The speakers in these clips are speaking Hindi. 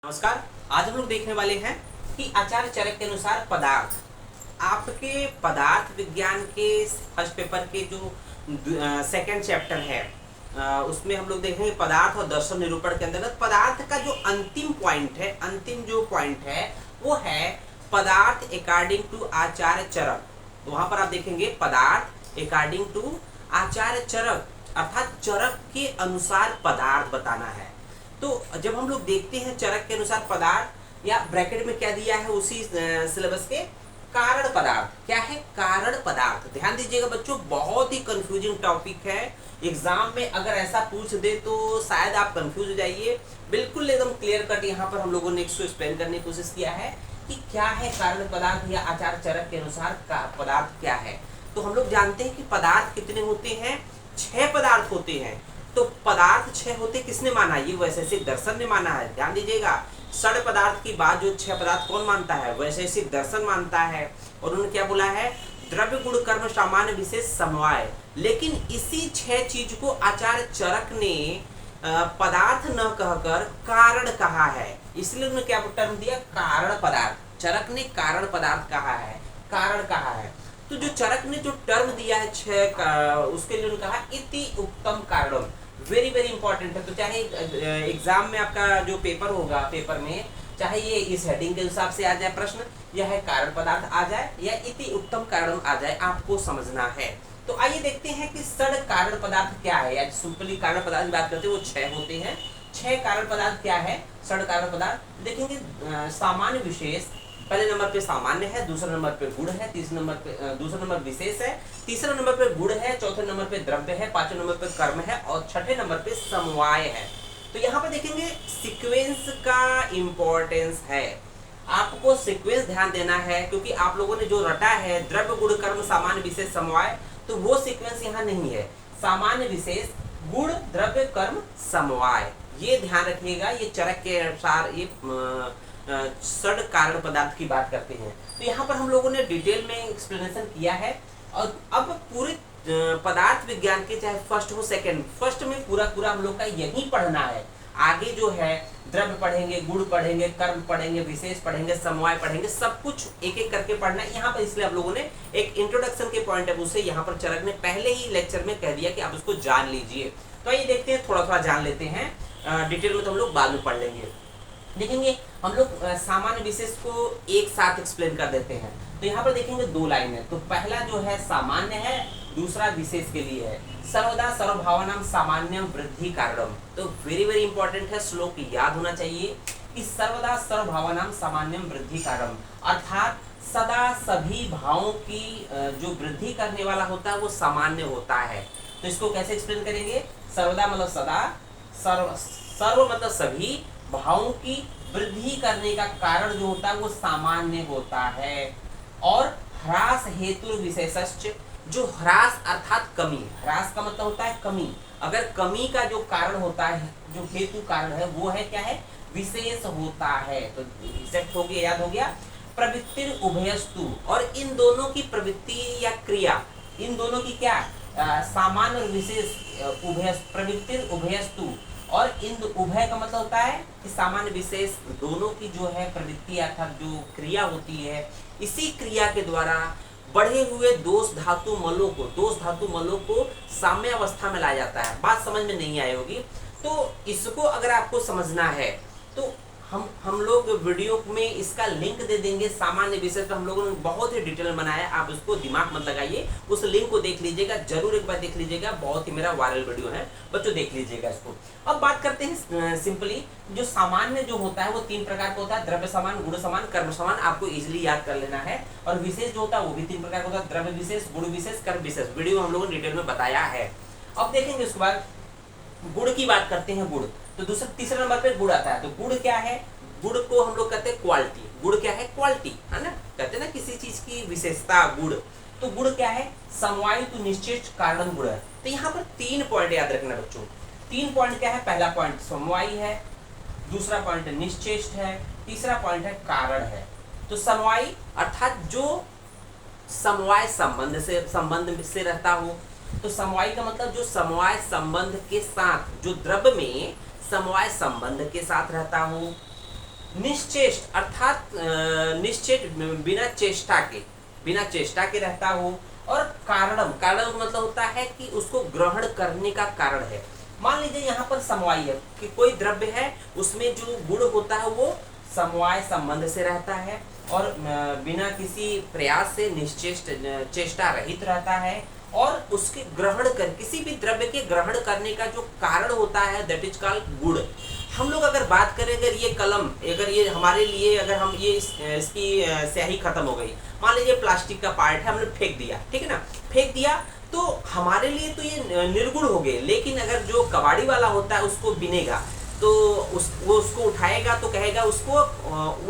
नमस्कार। आज हम लोग देखने वाले हैं कि आचार्य चरक के अनुसार पदार्थ आपके पदार्थ विज्ञान के फर्स्ट पेपर के जो सेकंड चैप्टर है, उसमें हम लोग देखेंगे पदार्थ और दर्शन निरूपण के अंतर्गत पदार्थ का जो अंतिम जो पॉइंट है वो है पदार्थ अकॉर्डिंग टू आचार्य चरक। तो वहां पर आप देखेंगे पदार्थ अकॉर्डिंग टू आचार्य चरक, अर्थात चरक के अनुसार पदार्थ बताना है। तो जब हम लोग देखते हैं चरक के अनुसार पदार्थ, या ब्रैकेट में क्या दिया है उसी सिलेबस के, कारण पदार्थ। क्या है? कारण पदार्थ। ध्यान दीजिएगा बच्चों, बहुत ही कंफ्यूजिंग टॉपिक है। एग्जाम में अगर ऐसा पूछ दे तो शायद आप कंफ्यूज हो जाइए। बिल्कुल एकदम क्लियर कट यहाँ पर हम लोगों ने इसको एक्सप्लेन करने की कोशिश किया है कि क्या है कारण पदार्थ, या आचार्य चरक के अनुसार पदार्थ क्या है। तो हम लोग जानते हैं कि पदार्थ कितने होते हैं? 6 पदार्थ होते हैं। तो पदार्थ 6 होते किसने माना? ये वैशेषिक दर्शन ने माना है। ध्यान दीजिएगा, षड पदार्थ की बात जो 6 पदार्थ कौन मानता है? वैशेषिक दर्शन मानता है। और उन्होंने क्या बोला है? द्रव्य गुण कर्म सामान्य विशेष समवाय। लेकिन इसी 6 चीज को आचार्य चरक ने पदार्थ न कहकर कारण कहा है, इसलिए उन्होंने क्या टर्म दिया? कारण पदार्थ। चरक ने कारण पदार्थ कहा है, कारण कहा है। तो जो चरक ने जो टर्म दिया है 6 का, उसके लिए उन्होंने कहा इति उत्तम कारणम। वेरी वेरी इंपॉर्टेंट है। तो चाहे एग्जाम में आपका जो पेपर होगा, पेपर में चाहे ये इस हेडिंग के हिसाब से आ जाए प्रश्न, या है कारण पदार्थ आ जाए, या इति उत्तम कारणम आ जाए, आपको समझना है। तो आइए देखते हैं कि षड कारण पदार्थ क्या है, या सिंपली कारण पदार्थ की बात करते हैं वो 6 होते हैं। 6 कारण पदार्थ क्या है? षड कारण पदार्थ देखेंगे। सामान्य विशेष, पहले नंबर पे सामान्य है, दूसरे नंबर पे गुण है, दूसरा नंबर विशेष है, तीसरा नंबर पे गुण है, चौथे नंबर पे द्रव्य है, पांचवें नंबर पे कर्म है, और छठे नंबर पे समवाय है। तो यहाँ पर देखेंगे सीक्वेंस का इंपॉर्टेंस है। आपको सीक्वेंस ध्यान देना है, क्योंकि आप लोगों ने जो रटा है द्रव्य गुण कर्म सामान्य विशेष समवाय, तो वो सीक्वेंस यहाँ नहीं है। सामान्य विशेष गुण द्रव्य कर्म समवाय, ये ध्यान रखिएगा। ये चरक के अनुसार ये षड कारण पदार्थ की बात करते हैं। तो यहाँ पर हम लोगों ने डिटेल में एक्सप्लेनेशन किया है। और अब पूरे पदार्थ विज्ञान के, चाहे फर्स्ट हो सेकंड, फर्स्ट में पूरा हम लोग का यही पढ़ना है। आगे जो है द्रव्य पढ़ेंगे, गुण पढ़ेंगे, कर्म पढ़ेंगे, विशेष पढ़ेंगे, समवाय पढ़ेंगे, सब कुछ एक एक करके पढ़ना है यहाँ पर। इसलिए आप लोगों ने एक इंट्रोडक्शन के पॉइंट ऑफ व्यू से यहाँ पर चरक ने पहले ही लेक्चर में कह दिया कि आप उसको जान लीजिए। तो आइए देखते हैं, थोड़ा जान लेते हैं। डिटेल में तो हम लोग बाद में पढ़ लेंगे। देखेंगे हम लोग सामान्य विशेष को एक साथ एक्सप्लेन कर देते हैं। तो यहाँ पर देखेंगे 2 लाइन है। तो पहला जो है सामान्य है, दूसरा विशेष के लिए है। सर्वदा सर्वभावनाम सामान्यम वृद्धि कारणम। तो वेरी वेरी इंपॉर्टेंट है, श्लोक याद होना चाहिए कि सर्वदा सर्वभावनाम सामान्यम वृद्धि कारणम, अर्थात सदा सभी भावों की जो वृद्धि करने वाला होता है वो सामान्य होता है। तो इसको कैसे एक्सप्लेन करेंगे? सर्वदा मतलब सदा, सर्व मतलब सभी, भावों की वृद्धि करने का कारण जो होता है वो सामान्य होता है। और ह्रास हेतु विशेषश्च, जो ह्रास अर्थात कमी, ह्रास का मतलब होता है कमी। अगर कमी का जो कारण होता है, जो हेतु कारण है, वो है क्या है? विशेष होता है। तो एग्जैक्ट हो गया, याद हो गया। प्रवृत्ति उभयस्तु, और इन दोनों की प्रवृत्ति या क्रिया, इन दोनों की क्या, सामान्य और विशेष, प्रवृत्ति उभयस्तु। और इन उभय का मतलब होता है कि सामान्य विशेष दोनों की जो है प्रवृत्ति अर्थात जो क्रिया होती है, इसी क्रिया के द्वारा बढ़े हुए दोष धातु मलों को साम्य अवस्था में लाया जाता है। बात समझ में नहीं आई होगी। तो इसको अगर आपको समझना है तो हम लोग वीडियो में इसका लिंक दे देंगे। सामान्य विषय पर हम लोगों ने बहुत ही डिटेल में बनाया, आप उसको दिमाग मत लगाइए, उस लिंक को देख लीजिएगा, जरूर एक बार देख लीजिएगा। बहुत ही मेरा वायरल वीडियो है बच्चों, देख लीजिएगा इसको। अब बात करते हैं सिंपली, जो सामान्य जो होता है वो 3 प्रकार का होता है। द्रव्य समान, गुण समान, कर्म समान, आपको इजिली याद कर लेना है। और विशेष जो होता है वो भी 3 प्रकार का होता है। द्रव्य विशेष, गुण विशेष, कर्म विशेष। वीडियो हम लोगों ने डिटेल में बताया है। अब देखेंगे उसके बाद गुण की बात करते हैं। गुण तो तीसरे नंबर पे गुण आता है। तो गुण क्या है? गुण को हम लोग कहते हैं क्वालिटी। गुण क्या है? क्वालिटी, है ना। कहते हैं ना किसी चीज की विशेषता, गुण। तो गुण क्या है? समवायु तो निश्चित कारण गुण है। तो यहाँ पर 3 पॉइंट याद रखना बच्चों। 3 पॉइंट क्या है? पहला पॉइंट समवायी है, दूसरा पॉइंट निश्चेष्ट है, तीसरा पॉइंट है कारण है। तो समवायी अर्थात जो समवाय संबंध से रहता हो। तो समवायी का मतलब जो समवाय संबंध के साथ, जो द्रव्य में समवाय संबंध के साथ रहता हो। निश्चेष्ट अर्थात निश्चेष्ट बिना चेष्टा के रहता हो। और कारणम, कारण का मतलब होता है कि उसको ग्रहण करने का कारण है। मान लीजिए यहाँ पर समवाय है कि कोई द्रव्य है, उसमें जो गुण होता है वो समवाय संबंध से रहता है और बिना किसी प्रयास से निश्चेष्ट चेष्टा रहित रहता है। और उसके ग्रहण कर किसी भी द्रव्य के ग्रहण करने का जो कारण होता है दैट इज कॉल्ड गुण। हम लोग अगर बात करें, अगर ये कलम, अगर ये हमारे लिए, अगर हम ये इसकी स्याही खत्म हो गई, मान लीजिए प्लास्टिक का पार्ट है, हमने फेंक दिया, ठीक है ना, फेंक दिया तो हमारे लिए तो ये निर्गुण हो गए। लेकिन अगर जो कबाड़ी वाला होता है उसको बिनेगा तो वो उसको उठाएगा तो कहेगा उसको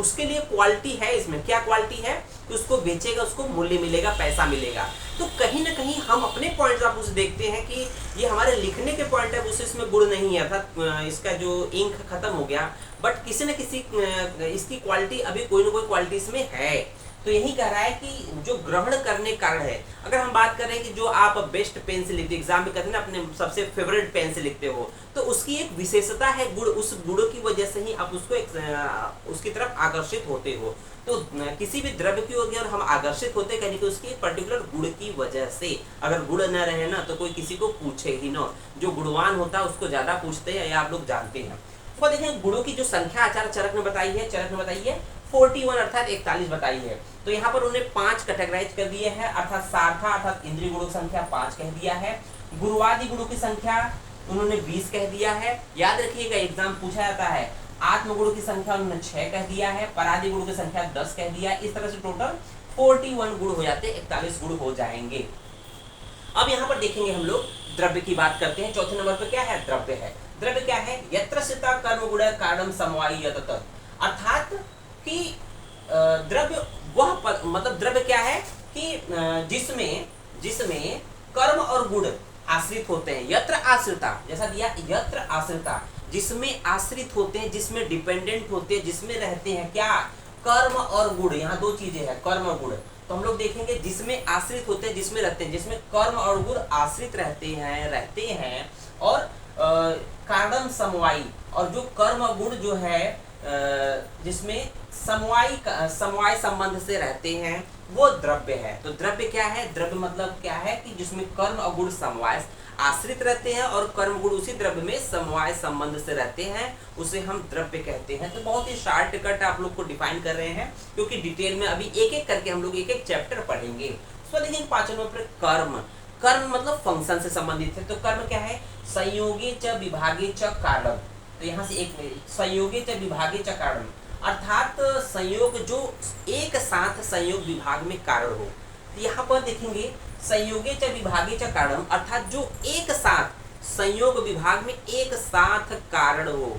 उसके लिए क्वालिटी है, इसमें क्या क्वालिटी है कि उसको बेचेगा, उसको मूल्य मिलेगा, पैसा मिलेगा। तो कहीं ना कहीं हम अपने पॉइंट ऑफ व्यू से देखते हैं कि ये हमारे लिखने के पॉइंट ऑफ व्यू से इसमें गुण नहीं है, अर्थात इसका जो इंक खत्म हो गया, बट किसी न किसी इसकी क्वालिटी अभी कोई ना कोई क्वालिटी इसमें है। तो यही कह रहा है कि जो ग्रहण करने कारण है। अगर हम बात करें कि जो आप बेस्ट पेन से लिखते, एग्जाम में कहते हैं ना अपने सबसे फेवरेट पेन से लिखते हो, तो उसकी एक विशेषता है गुण, उस गुण की वजह से ही आप उसको उसकी तरफ आकर्षित होते हो। तो किसी भी द्रव्य की ओर हम आकर्षित होते हैं कि उसकी पर्टिकुलर गुण की वजह से। अगर गुण न रहे ना तो कोई किसी को पूछे ही ना, जो गुणवान होता है उसको ज्यादा पूछते हैं, या आप लोग जानते हैं। तो देखिए गुणों की जो संख्या आचार्य चरक ने बताई है, 41 अर्थात 41 बताई है। तो यहाँ पर उन्होंने 5 कैटेगराइज कर दिए हैं, अर्थात सार्था अर्थात इंद्रिय गुणों की संख्या 5 कह दिया है। गुरुवादी गुणों की संख्या उन्होंने 20 कह दिया है। याद रखिएगा एग्जाम पूछा जाता है। आत्मगुणों की संख्या उन्होंने 6 कह दिया है। परादि गुणों की संख्या 10 कह दिया है। इस तरह से टोटल 41 गुण हो जाते, 41 गुण हो जाएंगे। अब यहाँ पर देखेंगे हम लोग द्रव्य की बात करते हैं। चौथे नंबर पर क्या है? द्रव्य है। द्रव्य क्या है? यत्र सिता कर्म गुण कारणम समवायियत, अर्थात कि द्रव्य वह मतलब द्रव्य क्या है कि जिसमें कर्म और गुण आश्रित होते हैं। यत्र आश्रिता, जैसा दिया यत्र आश्रिता, जिसमें आश्रित होते हैं, जिसमें डिपेंडेंट होते हैं, जिसमें रहते हैं क्या? कर्म और गुण। यहाँ दो चीजें हैं, कर्म और गुण। तो हम लोग देखेंगे जिसमें आश्रित होते हैं, जिसमें रहते हैं, जिसमें कर्म और गुण आश्रित रहते हैं और कारण समवायी, और जो कर्म गुण जो है जिसमें समवाय संबंध से रहते हैं वो द्रव्य है। तो द्रव्य क्या है? द्रव्य मतलब क्या है कि जिसमें कर्म और गुण समवाय आश्रित रहते हैं और कर्म गुण उसी द्रव्य में समवाय संबंध से रहते हैं, उसे हम द्रव्य कहते हैं। तो बहुत ही शॉर्ट कट आप लोग को डिफाइन कर रहे हैं, क्योंकि डिटेल में अभी एक एक करके हम लोग एक एक चैप्टर पढ़ेंगे। तो देखिए 5 नंबर पर कर्म। कर्म मतलब फंक्शन से संबंधित है। तो कर्म क्या है? संयोगे च विभागे च कारणम। तो यहाँ से एक संयोगे च विभागे च कारणम, अर्थात संयोग जो एक साथ संयोग विभाग में कारण हो। तो यहाँ पर देखेंगे संयोगे च विभागे च कारणम, अर्थात जो एक साथ संयोग विभाग में एक साथ कारण हो।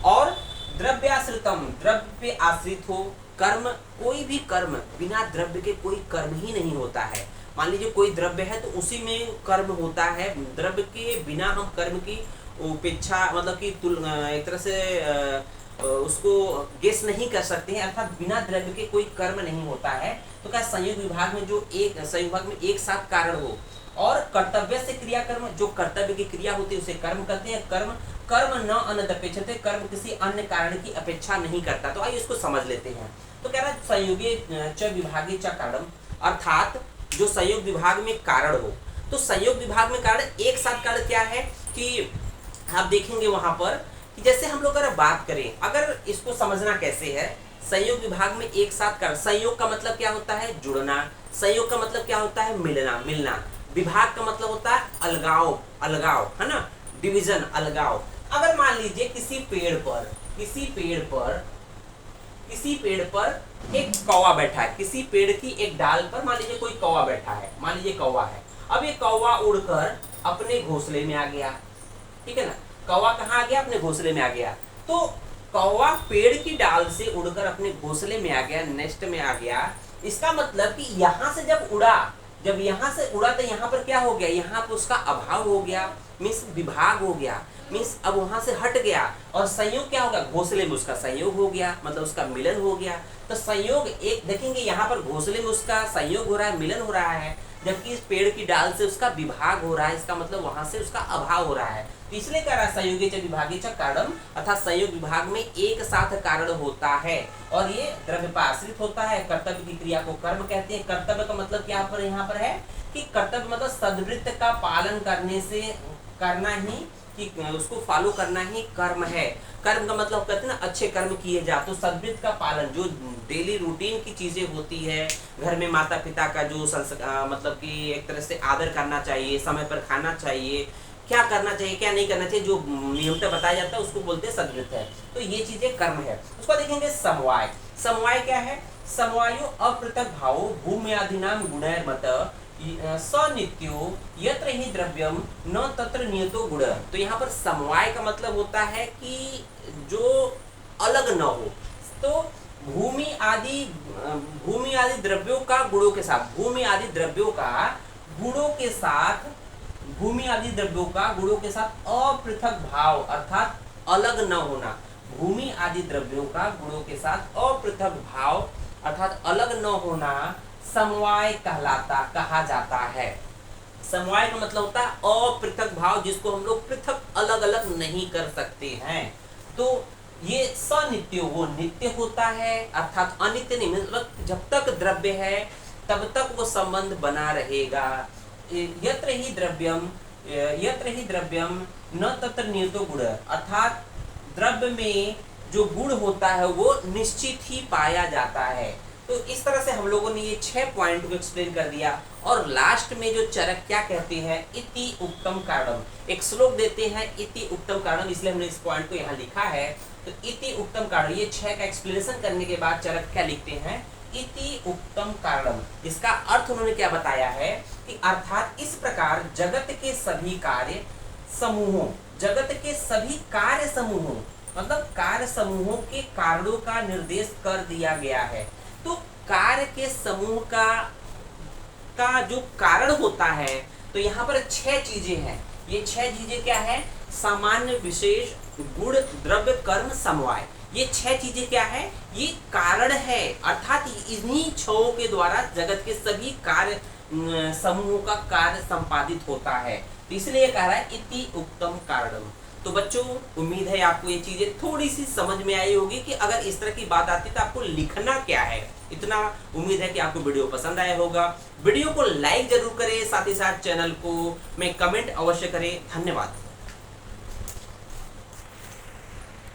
और द्रव्याश्रितम, द्रव्य आश्रित हो। कर्म, कोई भी कर्म बिना द्रव्य के कोई कर्म ही नहीं होता है। मान लीजिए कोई द्रव्य है तो उसी में कर्म होता है। द्रव्य के बिना हम कर्म की उपेक्षा मतलब कि एक तरह से उसको गेस नहीं कर सकते हैं, अर्थात बिना द्रव्य के कोई कर्म नहीं होता है। तो क्या संयोग विभाग में जो संयोग विभाग में एक साथ कारण हो। और कर्तव्य से क्रिया कर्म, जो कर्तव्य की क्रिया होती है उसे कर्म कहते हैं। कर्म न अनपेक्षते, कर्म किसी अन्य कारण की अपेक्षा नहीं करता। तो आइए इसको समझ लेते हैं। तो कह रहा है संयोगे च विभागे च कारणम, अर्थात जो संयोग विभाग में कारण हो। तो संयोग विभाग में कारण एक साथ कारण क्या है कि आप देखेंगे वहां पर कि जैसे हम लोग अगर बात करें, अगर इसको समझना कैसे है, संयोग विभाग में एक साथ कारण। संयोग का मतलब क्या होता है? जुड़ना। संयोग का मतलब क्या होता है? मिलना। विभाग का मतलब होता है अलगाव, है ना, डिवीजन, अलगाव। अगर मान लीजिए किसी पेड़ पर एक कौवा बैठा है, किसी पेड़ की एक डाल पर मान लीजिए कोई कौवा बैठा है, मान लीजिए कौवा है। अब ये कौवा उड़कर अपने घोंसले में आ गया, ठीक है ना, कौवा कहाँ आ गया? अपने घोंसले में आ गया। तो कौवा पेड़ की डाल से उड़कर अपने घोंसले में आ गया, नेस्ट में आ गया। इसका मतलब कि यहाँ से जब यहाँ से उड़ा तो यहाँ पर क्या हो गया? यहाँ पर उसका अभाव हो गया, मीन्स विभाग हो गया, मीन्स अब वहां से हट गया। और संयोग क्या होगा? घोंसले में उसका संयोग हो गया, मतलब उसका मिलन हो गया। तो संयोग एक देखेंगे यहाँ पर घोंसले में उसका संयोग हो रहा है, मिलन हो रहा है। जबकि इस पेड़ की डाल से उसका विभाग हो रहा है, इसका मतलब वहां से उसका अभाव हो रहा है। तो इसलिए कह रहा है संयोगे च विभागे च कारणम, अर्थात संयोग विभाग में एक साथ कारण होता है और ये द्रव्य पर आश्रित होता है। कर्तव्य की क्रिया को कर्म कहते हैं। कर्तव्य का मतलब क्या पर यहाँ पर है कि कर्तव्य मतलब सद्वृत्त का पालन करने से करना ही, कि उसको फॉलो करना ही कर्म है। कर्म का मतलब कहते हैं ना अच्छे कर्म किए जा, तो सद्वृत्त का पालन जो डेली रूटीन की चीजें होती है, घर में माता पिता का जो मतलब कि एक तरह से आदर करना चाहिए, समय पर खाना चाहिए, क्या करना चाहिए क्या नहीं करना चाहिए, जो नियमतः बताया जाता है उसको बोलते हैं सद्वृत्त है। तो ये चीजें कर्म है। उसको देखेंगे समवाय। समवाय क्या है? समवायो अपृथक भावो भूम्यादिनाम गुणैर्मत सनित्यो यत्र ही द्रव्यम न तत्र नियतो गुण। तो यहाँ पर समवाय का मतलब होता है कि जो अलग न हो। तो भूमि आदि द्रव्यों का गुणों के साथ, भूमि आदि द्रव्यों का गुणों के साथ, भूमि आदि द्रव्यों का गुणों के साथ अपृथक भाव अर्थात अलग न होना। भूमि आदि द्रव्यों का गुणों के साथ अपृथक भाव अर्थात अलग न होना समवाय कहा जाता है। समवाय का मतलब होता है अपृथक भाव, जिसको हम लोग पृथक अलग अलग नहीं कर सकते हैं। तो ये सनित्य, वो नित्य होता है, अर्थात अनित्य नहीं, मतलब जब तक द्रव्य है तब तक वो संबंध बना रहेगा। यत्र ही द्रव्यम न तत्र नियतो गुण, अर्थात द्रव्य में जो गुण होता है वो निश्चित ही पाया जाता है। तो इस तरह से हम लोगों ने ये 6 पॉइंट को एक्सप्लेन कर दिया। और लास्ट में जो चरक क्या कहते हैं, इति उक्तम कारणम, एक श्लोक देते हैं इति उक्तम कारणम, इसलिए हमने इस पॉइंट को यहाँ लिखा है। तो इति उक्तम कारण, ये 6 का एक्सप्लेनेशन करने के बाद चरक क्या लिखते हैं, इति उक्तम कारणम। इसका अर्थ उन्होंने क्या बताया है कि अर्थात इस प्रकार जगत के सभी कार्य समूहों, जगत के सभी कार्य समूहों मतलब कार्य समूहों के कारणों का निर्देश कर दिया गया है। तो कार्य के समूह का जो कारण होता है, तो यहाँ पर 6 चीजें हैं। ये 6 चीजें क्या है? सामान्य, विशेष, गुण, द्रव्य, कर्म, समवाय। ये 6 चीजें क्या है? ये कारण है, अर्थात इन्हीं 6 के द्वारा जगत के सभी कार्य समूहों का कार्य संपादित होता है। तो इसलिए कह रहा है इति उक्तम कारणम। तो बच्चों, उम्मीद है आपको ये चीजें थोड़ी सी समझ में आई होगी कि अगर इस तरह की बात आती है तो आपको लिखना क्या है। इतना उम्मीद है कि आपको वीडियो पसंद आया होगा। वीडियो को लाइक जरूर करें, साथ ही साथ चैनल को में कमेंट अवश्य करें। धन्यवाद।